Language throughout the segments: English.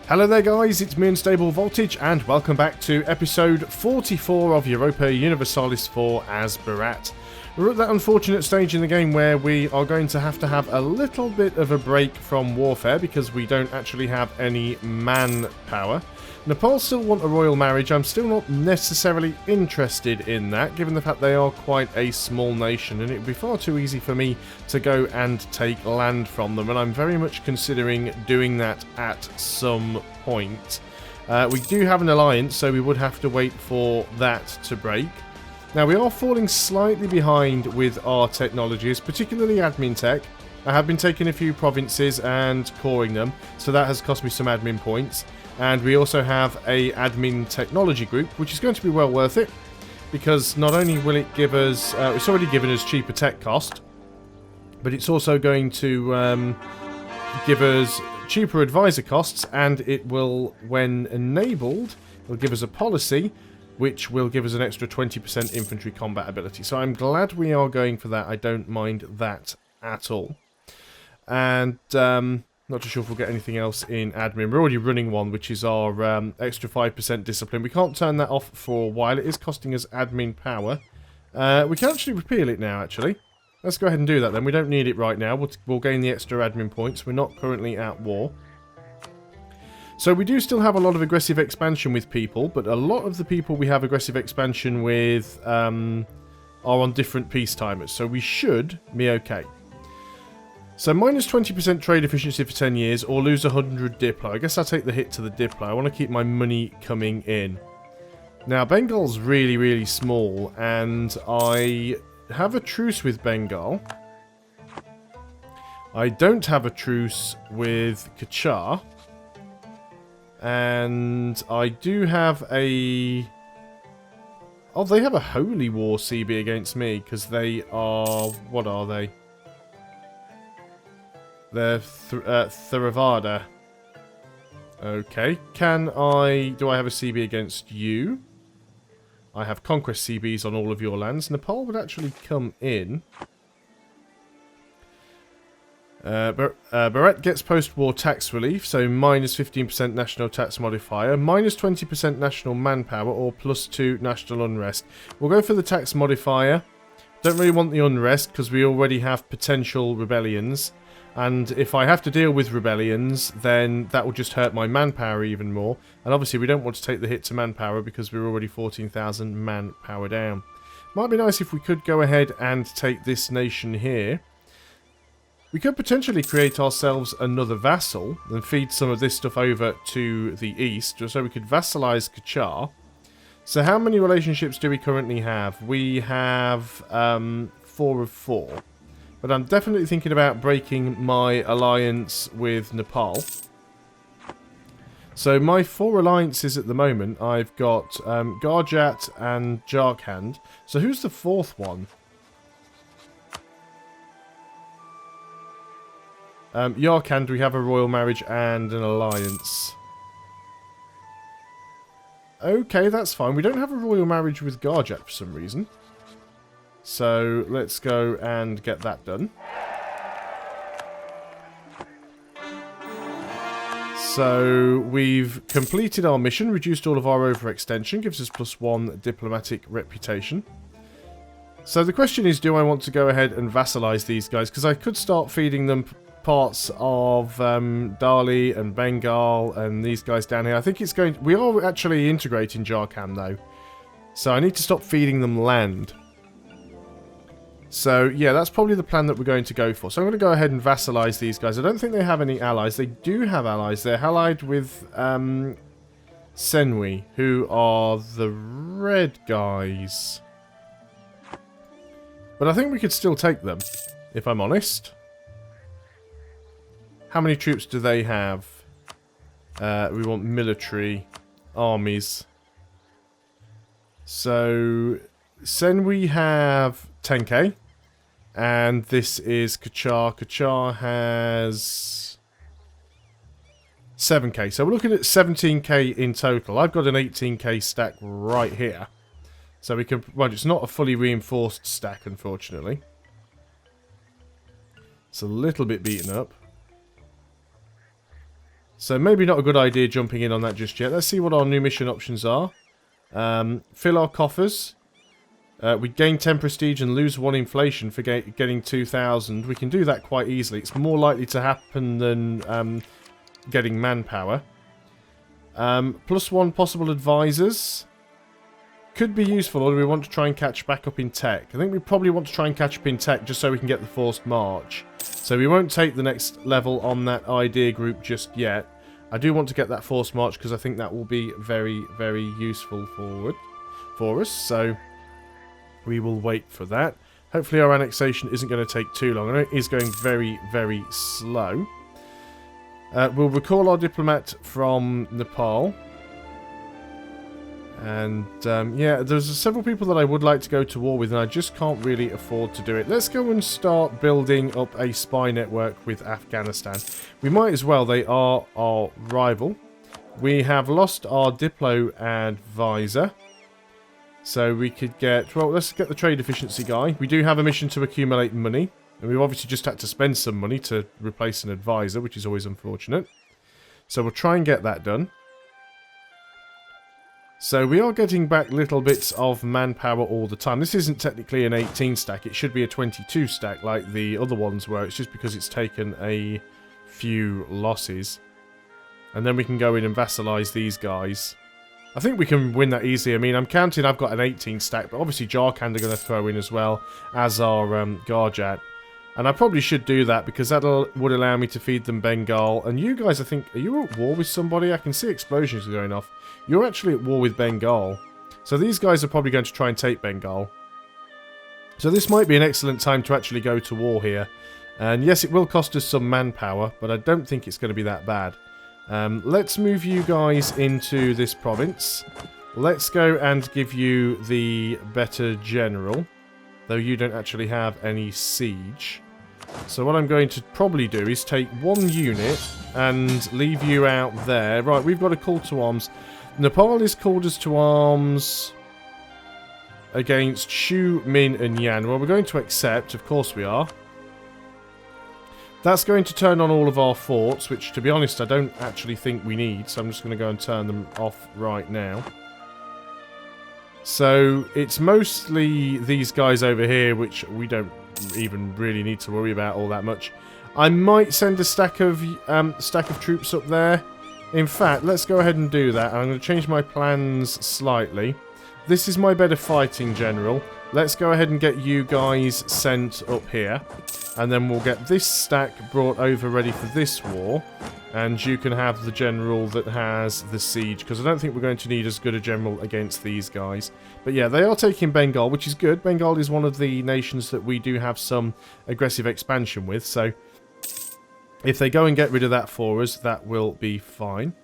Hello there guys, it's me Unstable Voltage and welcome back to episode 44 of Europa Universalis IV as Barat. We're at that unfortunate stage in the game where we are going to have a little bit of a break from warfare because we don't actually have any manpower. Nepal still want a royal marriage. I'm still not necessarily interested in that, given the fact they are quite a small nation, and it would be far too easy for me to go and take land from them, and I'm very much considering doing that at some point. We do have an alliance, so we would have to wait for that to break. Now, we are falling slightly behind with our technologies, particularly admin tech. I have been taking a few provinces and coring them, so that has cost me some admin points. And we also have a admin technology group, which is going to be well worth it, because not only will it give us, it's already given us cheaper tech cost, but it's also going to give us cheaper advisor costs, and it will, when enabled, it will give us a policy, which will give us an extra 20% infantry combat ability. So I'm glad we are going for that. I don't mind that at all. And not too sure if we'll get anything else in admin. We're already running one, which is our extra 5% discipline. We can't turn that off for a while. It is costing us admin power. We can actually repeal it now, actually. Let's go ahead and do that then. We don't need it right now. We'll gain the extra admin points. We're not currently at war. So we do still have a lot of aggressive expansion with people, but a lot of the people we have aggressive expansion with are on different peace timers. So we should be okay. So minus 20% trade efficiency for 10 years, or lose 100 Diplo. I guess I'll take the hit to the Diplo. I want to keep my money coming in. Now, Bengal's really, really small, and I have a truce with Bengal. I don't have a truce with Kachar. And I do have a... Oh, they have a Holy War CB against me, because they are... What are they? They're Theravada. Okay. Do I have a CB against you? I have Conquest CBs on all of your lands. Nepal would actually come in. Bharat gets post-war tax relief, so minus 15% national tax modifier, minus 20% national manpower, or plus 2 national unrest. We'll go for the tax modifier. Don't really want the unrest, because we already have potential rebellions. And if I have to deal with rebellions, then that will just hurt my manpower even more. And obviously we don't want to take the hit to manpower because we're already 14,000 manpower down. Might be nice if we could go ahead and take this nation here. We could potentially create ourselves another vassal and feed some of this stuff over to the east, just so we could vassalize Kachar. So how many relationships do we currently have? We have 4 of 4. But I'm definitely thinking about breaking my alliance with Nepal. So my 4 alliances at the moment, I've got Garjat and Jharkhand. So who's the 4th one? Yarkand, we have a royal marriage and an alliance. Okay, that's fine. We don't have a royal marriage with Garjat for some reason. So let's go and get that done. So we've completed our mission, reduced all of our overextension, gives us plus 1 diplomatic reputation. So the question is, do I want to go ahead and vassalize these guys? Because I could start feeding them parts of Dali and Bengal and these guys down here. I think it's going... We are actually integrating Jharkhand though. So I need to stop feeding them land. So yeah, that's probably the plan that we're going to go for. So I'm going to go ahead and vassalize these guys. I don't think they have any allies. They do have allies. They're allied with Senwi, who are the red guys. But I think we could still take them, if I'm honest. How many troops do they have? We want military armies. So Senwi have 10k. And this is Kachar. Kachar has 7k. So we're looking at 17k in total. I've got an 18k stack right here. So we can... Well, it's not a fully reinforced stack, unfortunately. It's a little bit beaten up. So maybe not a good idea jumping in on that just yet. Let's see what our new mission options are. Fill our coffers. We gain 10 prestige and lose 1 inflation for getting 2,000. We can do that quite easily. It's more likely to happen than getting manpower. +1 possible advisors. Could be useful, or do we want to try and catch back up in tech? I think we probably want to try and catch up in tech just so we can get the forced march. So we won't take the next level on that idea group just yet. I do want to get that forced march because I think that will be very, very useful for us. So we will wait for that. Hopefully our annexation isn't going to take too long. I know it is going very, very slow. We'll recall our diplomat from Nepal. And, yeah, there's several people that I would like to go to war with, and I just can't really afford to do it. Let's go and start building up a spy network with Afghanistan. We might as well. They are our rival. We have lost our Diplo advisor. So we could get... Well, let's get the trade efficiency guy. We do have a mission to accumulate money. And we've obviously just had to spend some money to replace an advisor, which is always unfortunate. So we'll try and get that done. So we are getting back little bits of manpower all the time. This isn't technically an 18 stack. It should be a 22 stack like the other ones were. It's just because it's taken a few losses. And then we can go in and vassalize these guys. I think we can win that easily. I mean, I'm counting I've got an 18 stack, but obviously Jharkhand are going to throw in as well as our Garjat. And I probably should do that because that would allow me to feed them Bengal. And you guys, I think, are you at war with somebody? I can see explosions going off. You're actually at war with Bengal. So these guys are probably going to try and take Bengal. So this might be an excellent time to actually go to war here. And yes, it will cost us some manpower, but I don't think it's going to be that bad. Let's move you guys into this province. Let's go and give you the better general. Though you don't actually have any siege. So what I'm going to probably do is take 1 unit and leave you out there. Right, we've got a call to arms. Nepal is called us to arms against Shu, Min and Yan. Well, we're going to accept, of course we are. That's going to turn on all of our forts, which to be honest I don't actually think we need. So I'm just going to go and turn them off right now. So it's mostly these guys over here, which we don't even really need to worry about all that much. I might send a stack of troops up there. In fact, let's go ahead and do that. I'm going to change my plans slightly. This is my better fighting general. Let's go ahead and get you guys sent up here. And then we'll get this stack brought over ready for this war. And you can have the general that has the siege. Because I don't think we're going to need as good a general against these guys. But yeah, they are taking Bengal, which is good. Bengal is one of the nations that we do have some aggressive expansion with. So if they go and get rid of that for us, that will be fine.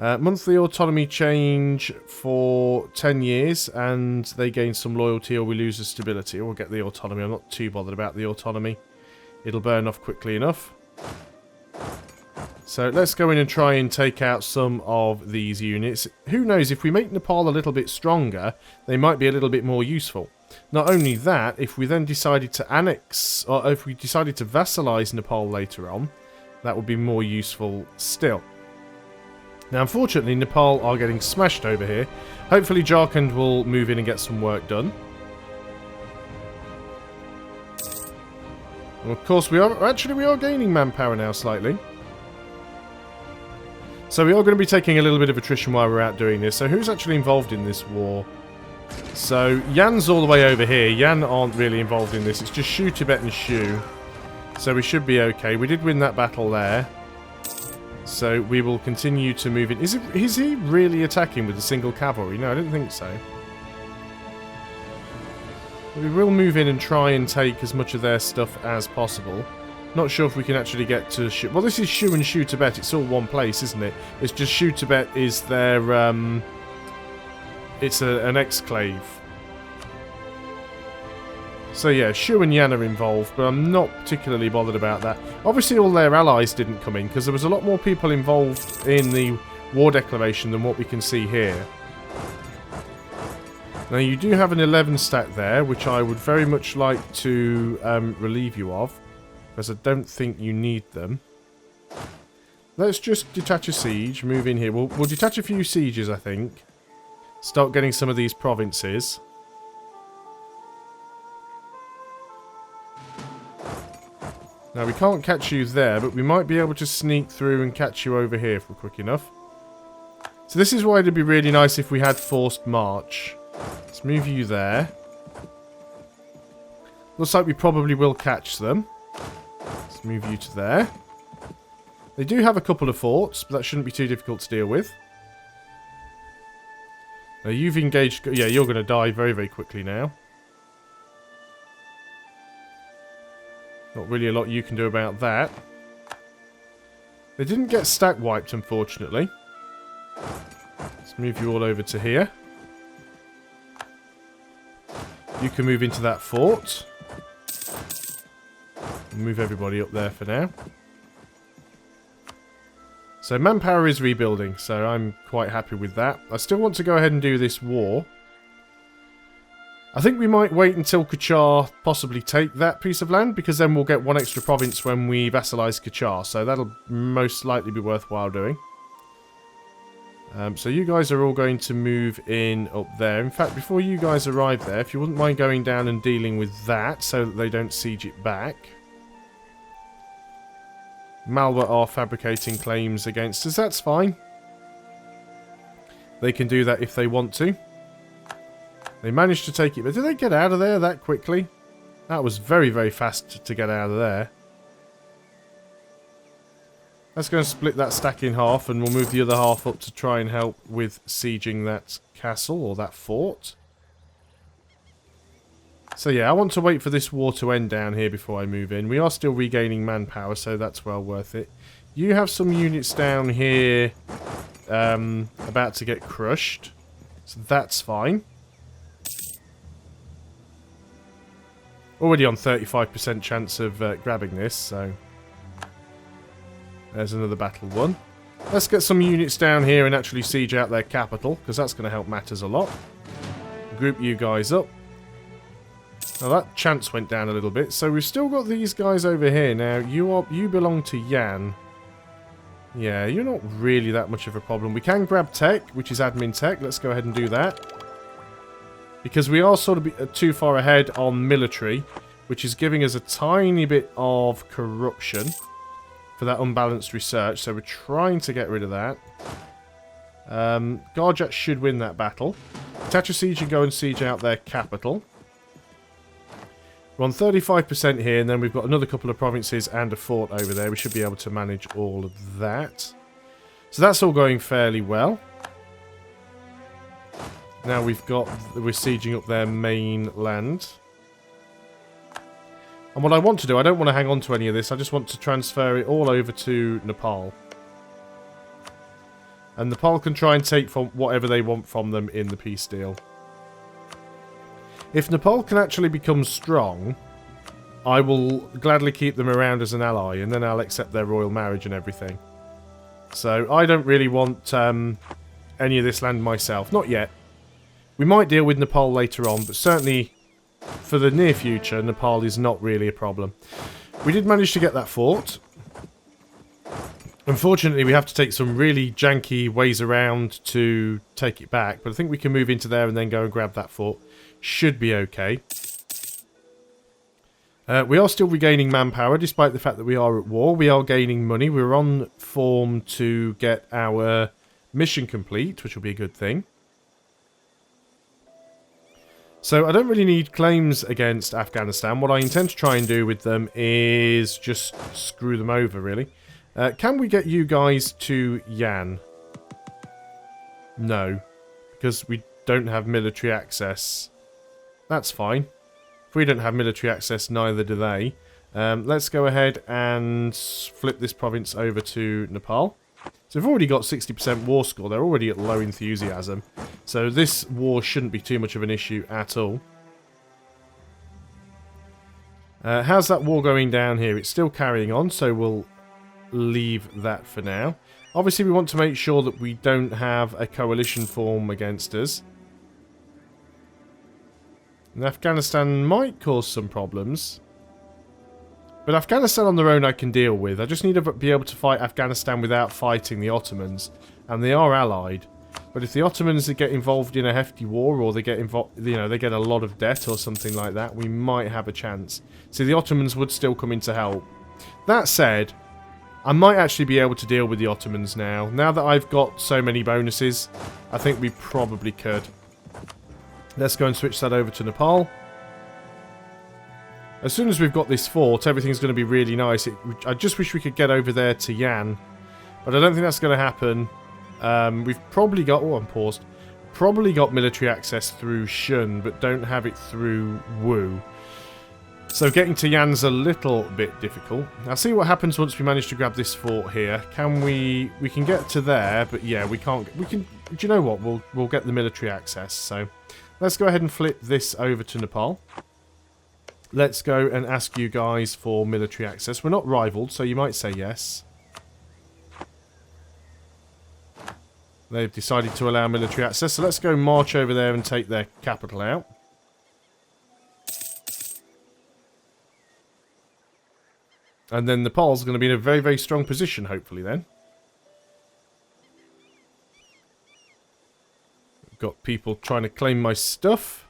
Monthly autonomy change for 10 years, and they gain some loyalty or we lose the stability. Or we'll get the autonomy. I'm not too bothered about the autonomy. It'll burn off quickly enough. So let's go in and try and take out some of these units. Who knows, if we make Nepal a little bit stronger, they might be a little bit more useful. Not only that, if we then decided to annex, or if we decided to vassalize Nepal later on, that would be more useful still. Now, unfortunately, Nepal are getting smashed over here. Hopefully, Jharkhand will move in and get some work done. And of course, we are gaining manpower now slightly. So we are going to be taking a little bit of attrition while we're out doing this. So who's actually involved in this war? So Yan's all the way over here. Yan aren't really involved in this. It's just Shu, Tibet and Shu. So we should be okay. We did win that battle there. So we will continue to move in. Is he really attacking with a single cavalry? No, I don't think so. We will move in and try and take as much of their stuff as possible. Not sure if we can actually get to Shu. Well, this is Shu and Shu Tibet. It's all one place, isn't it? It's just Shu Tibet is their... it's an exclave. So yeah, Shu and Yan are involved, but I'm not particularly bothered about that. Obviously all their allies didn't come in, because there was a lot more people involved in the war declaration than what we can see here. Now you do have an 11 stack there, which I would very much like to relieve you of, because I don't think you need them. Let's just detach a siege, move in here. We'll detach a few sieges, I think. Start getting some of these provinces. Now, we can't catch you there, but we might be able to sneak through and catch you over here if we're quick enough. So this is why it'd be really nice if we had forced march. Let's move you there. Looks like we probably will catch them. Let's move you to there. They do have a couple of forts, but that shouldn't be too difficult to deal with. Now, you've engaged... Yeah, you're going to die very, very quickly now. Not really a lot you can do about that. They didn't get stack wiped, unfortunately. Let's move you all over to here. You can move into that fort. Move everybody up there for now. So manpower is rebuilding, so I'm quite happy with that. I still want to go ahead and do this war. I think we might wait until Kachar possibly take that piece of land, because then we'll get one extra province when we vassalize Kachar, so that'll most likely be worthwhile doing. So you guys are all going to move in up there. In fact, before you guys arrive there, if you wouldn't mind going down and dealing with that so that they don't siege it back. Malwa are fabricating claims against us, that's fine. They can do that if they want to. They managed to take it, but did they get out of there that quickly? That was very, very fast to get out of there. Let's go and split that stack in half, and we'll move the other half up to try and help with sieging that castle, or that fort. So yeah, I want to wait for this war to end down here before I move in. We are still regaining manpower, so that's well worth it. You have some units down here about to get crushed, so that's fine. Already on 35% chance of grabbing this, so... There's another battle won. Let's get some units down here and actually siege out their capital, because that's going to help matters a lot. Group you guys up. Now that chance went down a little bit, so we've still got these guys over here. Now, you belong to Yan. Yeah, you're not really that much of a problem. We can grab tech, which is admin tech. Let's go ahead and do that. Because we are sort of too far ahead on military, which is giving us a tiny bit of corruption for that unbalanced research, so we're trying to get rid of that. Garjat should win that battle. Attach a siege and go and siege out their capital. We're on 35% here, and then we've got another couple of provinces and a fort over there. We should be able to manage all of that. So that's all going fairly well. Now we're sieging up their mainland. And what I want to do, I don't want to hang on to any of this, I just want to transfer it all over to Nepal. And Nepal can try and take from whatever they want from them in the peace deal. If Nepal can actually become strong, I will gladly keep them around as an ally, and then I'll accept their royal marriage and everything. So I don't really want any of this land myself, not yet. We might deal with Nepal later on, but certainly for the near future, Nepal is not really a problem. We did manage to get that fort. Unfortunately, we have to take some really janky ways around to take it back, but I think we can move into there and then go and grab that fort. Should be okay. We are still regaining manpower, despite the fact that we are at war. We are gaining money. We're on form to get our mission complete, which will be a good thing. So I don't really need claims against Afghanistan. What I intend to try and do with them is just screw them over, really. Can we get you guys to Yan? No, because we don't have military access. That's fine. If we don't have military access, neither do they. Let's go ahead and flip this province over to Nepal. So we've already got 60% war score. They're already at low enthusiasm. So this war shouldn't be too much of an issue at all. How's that war going down here? It's still carrying on, so we'll leave that for now. Obviously, we want to make sure that we don't have a coalition form against us. And Afghanistan might cause some problems. But Afghanistan on their own I can deal with. I just need to be able to fight Afghanistan without fighting the Ottomans. And they are allied. But if the Ottomans get involved in a hefty war, or they get involved, you know, they get a lot of debt or something like that, we might have a chance. See, the Ottomans would still come in to help. That said, I might actually be able to deal with the Ottomans now. Now that I've got so many bonuses, I think we probably could. Let's go and switch that over to Nepal. As soon as we've got this fort, everything's going to be really nice. I just wish we could get over there to Yan. But I don't think that's going to happen. We've probably got... Oh, I'm paused. Probably got military access through Shun, but don't have it through Wu. So getting to Yan's a little bit difficult. I'll see what happens once we manage to grab this fort here. Can we... We can get to there, but yeah, we can't... We can... Do you know what? We'll get the military access. So let's go ahead and flip this over to Nepal. Let's go and ask you guys for military access. We're not rivaled, so you might say yes. They've decided to allow military access, so let's go march over there and take their capital out. And then Nepal's going to be in a very, very strong position, hopefully, then. I've got people trying to claim my stuff.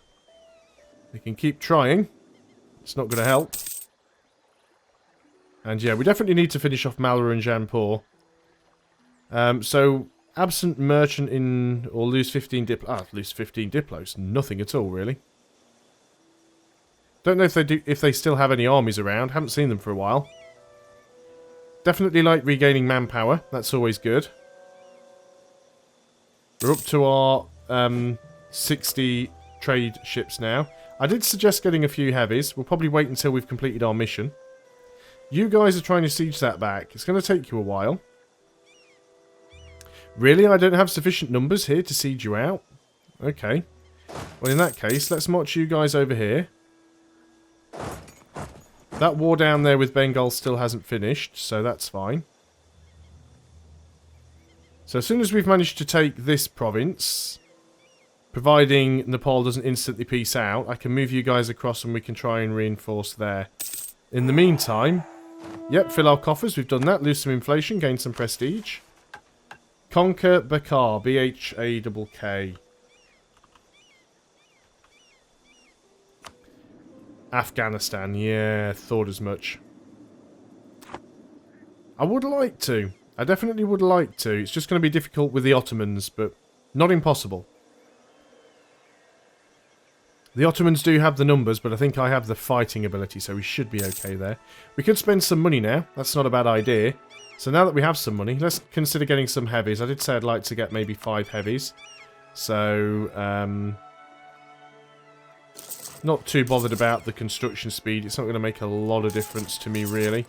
They can keep trying. It's not going to help. And yeah, we definitely need to finish off Malwa and Jampur. So, absent merchant in... Or lose 15 lose 15 diplos. Nothing at all, really. Don't know if they still have any armies around. Haven't seen them for a while. Definitely like regaining manpower. That's always good. We're up to our 60 trade ships now. I did suggest getting a few heavies. We'll probably wait until we've completed our mission. You guys are trying to siege that back. It's going to take you a while. Really? I don't have sufficient numbers here to siege you out? Okay. Well, in that case, let's march you guys over here. That war down there with Bengal still hasn't finished, so that's fine. So as soon as we've managed to take this province... Providing Nepal doesn't instantly peace out, I can move you guys across and we can try and reinforce there. In the meantime, yep, fill our coffers. We've done that. Lose some inflation, gain some prestige. Conquer Bakar, B-H-A-K-K. Afghanistan, yeah, thought as much. I would like to. I definitely would like to. It's just going to be difficult with the Ottomans, but not impossible. The Ottomans do have the numbers, but I think I have the fighting ability, so we should be okay there. We could spend some money now. That's not a bad idea. So now that we have some money, let's consider getting some heavies. I did say I'd like to get maybe 5 heavies. So, not too bothered about the construction speed. It's not going to make a lot of difference to me, really.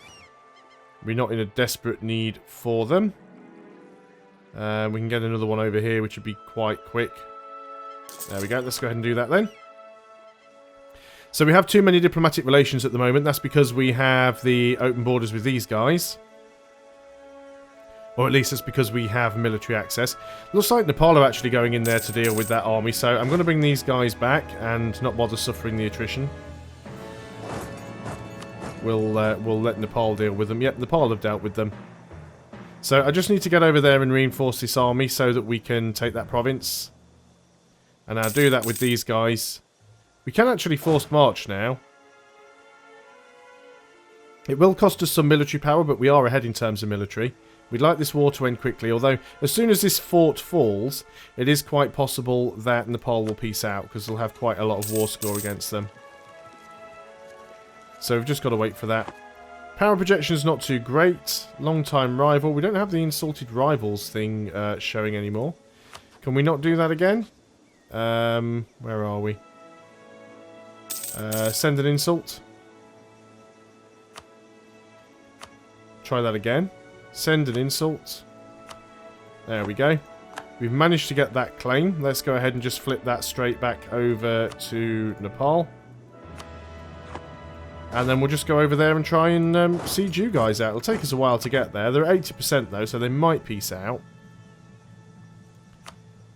We're not in a desperate need for them. We can get another one over here, which would be quite quick. There we go. Let's go ahead and do that then. So we have too many diplomatic relations at the moment. That's because we have the open borders with these guys. Or at least it's because we have military access. Looks like Nepal are actually going in there to deal with that army. So I'm going to bring these guys back and not bother suffering the attrition. We'll let Nepal deal with them. Yep, Nepal have dealt with them. So I just need to get over there and reinforce this army so that we can take that province. And I'll do that with these guys. We can actually forced march now. It will cost us some military power, but we are ahead in terms of military. We'd like this war to end quickly, although as soon as this fort falls, it is quite possible that Nepal will peace out, because they'll have quite a lot of war score against them. So we've just got to wait for that. Power projection is not too great. Long-time rival. We don't have the insulted rivals thing showing anymore. Can we not do that again? Where are we? Send an insult. Try that again. Send an insult. There we go. We've managed to get that claim. Let's go ahead and just flip that straight back over to Nepal. And then we'll just go over there and try and siege you guys out. It'll take us a while to get there. They're 80% though, so they might peace out.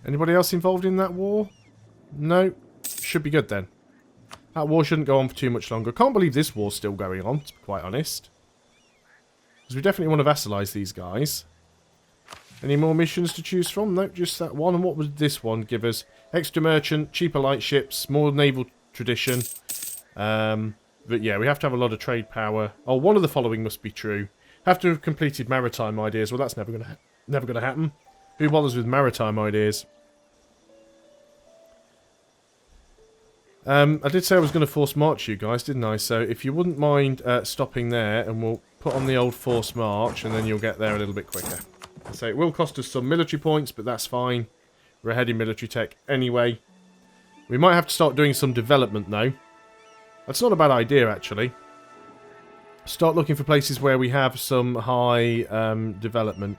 Anybody else involved in that war? No. Should be good then. That war shouldn't go on for too much longer. Can't believe this war's still going on, to be quite honest. Because we definitely want to vassalize these guys. Any more missions to choose from? Nope, just that one. And what would this one give us? Extra merchant, cheaper light ships, more naval tradition. But yeah, we have to have a lot of trade power. Oh, one of the following must be true. Have to have completed maritime ideas. Well, that's never gonna happen. Who bothers with maritime ideas? I did say I was going to force march you guys, didn't I? So if you wouldn't mind stopping there, and we'll put on the old force march, and then you'll get there a little bit quicker. So it will cost us some military points, but that's fine. We're ahead in military tech anyway. We might have to start doing some development, though. That's not a bad idea, actually. Start looking for places where we have some high development.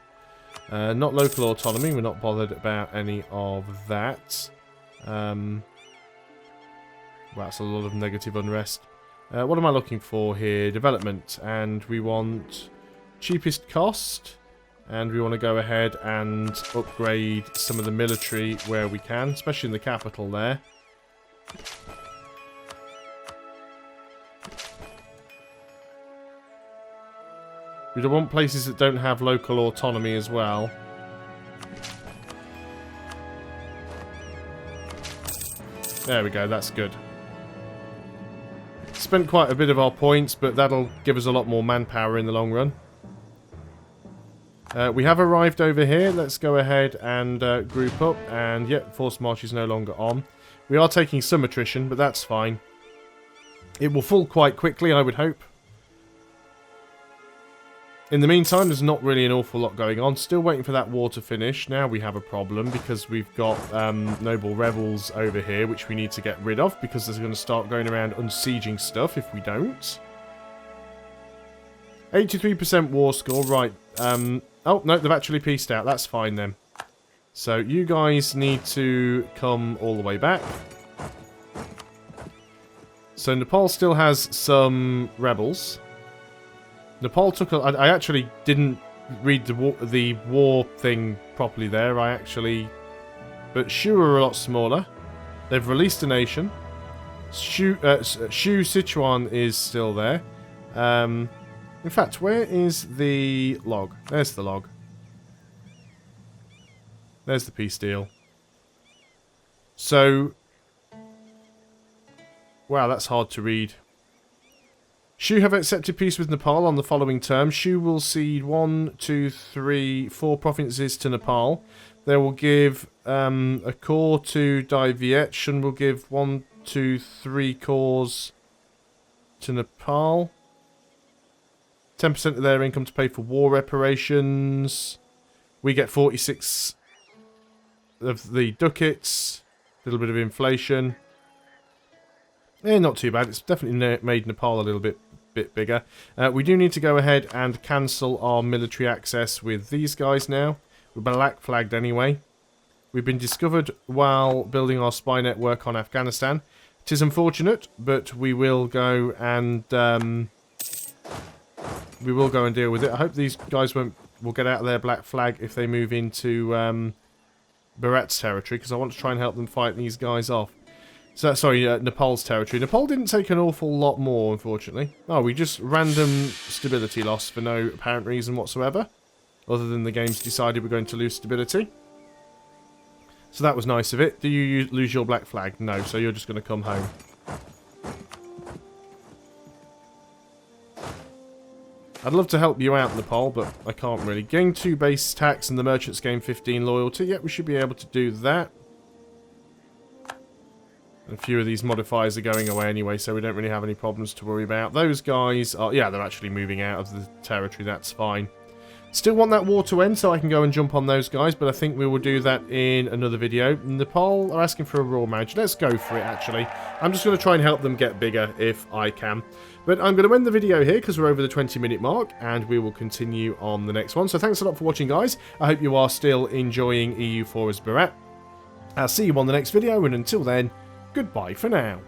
Not local autonomy. We're not bothered about any of that. Well, that's a lot of negative unrest. What am I looking for here? Development. And we want cheapest cost. And we want to go ahead and upgrade some of the military where we can. Especially in the capital there. We don't want places that don't have local autonomy as well. There we go, that's good. Spent quite a bit of our points, but that'll give us a lot more manpower in the long run. We have arrived over here. Let's go ahead and group up. And yeah, force march is no longer on. We are taking some attrition, but that's fine. It will fall quite quickly, I would hope. In the meantime, there's not really an awful lot going on. Still waiting for that war to finish. Now we have a problem because we've got noble rebels over here, which we need to get rid of because they're going to start going around unsieging stuff if we don't. 83% war score, right. Oh, no, they've actually pieced out. That's fine then. So you guys need to come all the way back. So Nepal still has some rebels. Nepal took a... I actually didn't read the war thing properly there. I actually... But Shu are a lot smaller. They've released a nation. Shu Sichuan is still there. In fact, where is the log? There's the log. There's the peace deal. So... Wow, that's hard to read. Shu have accepted peace with Nepal on the following terms. Shu will cede 1, 2, 3, 4 provinces to Nepal. They will give a core to Dai Viet. Shun will give 1, 2, 3 cores to Nepal. 10% of their income to pay for war reparations. We get 46 of the ducats. A little bit of inflation. Not too bad. It's definitely made Nepal a little bit bigger. We do need to go ahead and cancel our military access with these guys now. We're black flagged anyway. We've been discovered while building our spy network on Afghanistan. It is unfortunate, but we will go and deal with it. I hope these guys will get out of their black flag if they move into Bharat's territory, because I want to try and help them fight these guys off. So, sorry, Nepal's territory. Nepal didn't take an awful lot more, unfortunately. Oh, we just random stability loss for no apparent reason whatsoever. Other than the game's decided we're going to lose stability. So that was nice of it. Do you lose your black flag? No, so you're just going to come home. I'd love to help you out, Nepal, but I can't really. Gain 2 base tax and the merchants gain 15 loyalty. Yeah, we should be able to do that. A few of these modifiers are going away anyway, so we don't really have any problems to worry about. Those guys are... Yeah, they're actually moving out of the territory. That's fine. Still want that war to end so I can go and jump on those guys, but I think we will do that in another video. Nepal are asking for a royal marriage. Let's go for it, actually. I'm just going to try and help them get bigger if I can. But I'm going to end the video here because we're over the 20-minute mark, and we will continue on the next one. So thanks a lot for watching, guys. I hope you are still enjoying EU4 as Bharat. I'll see you on the next video, and until then... Goodbye for now.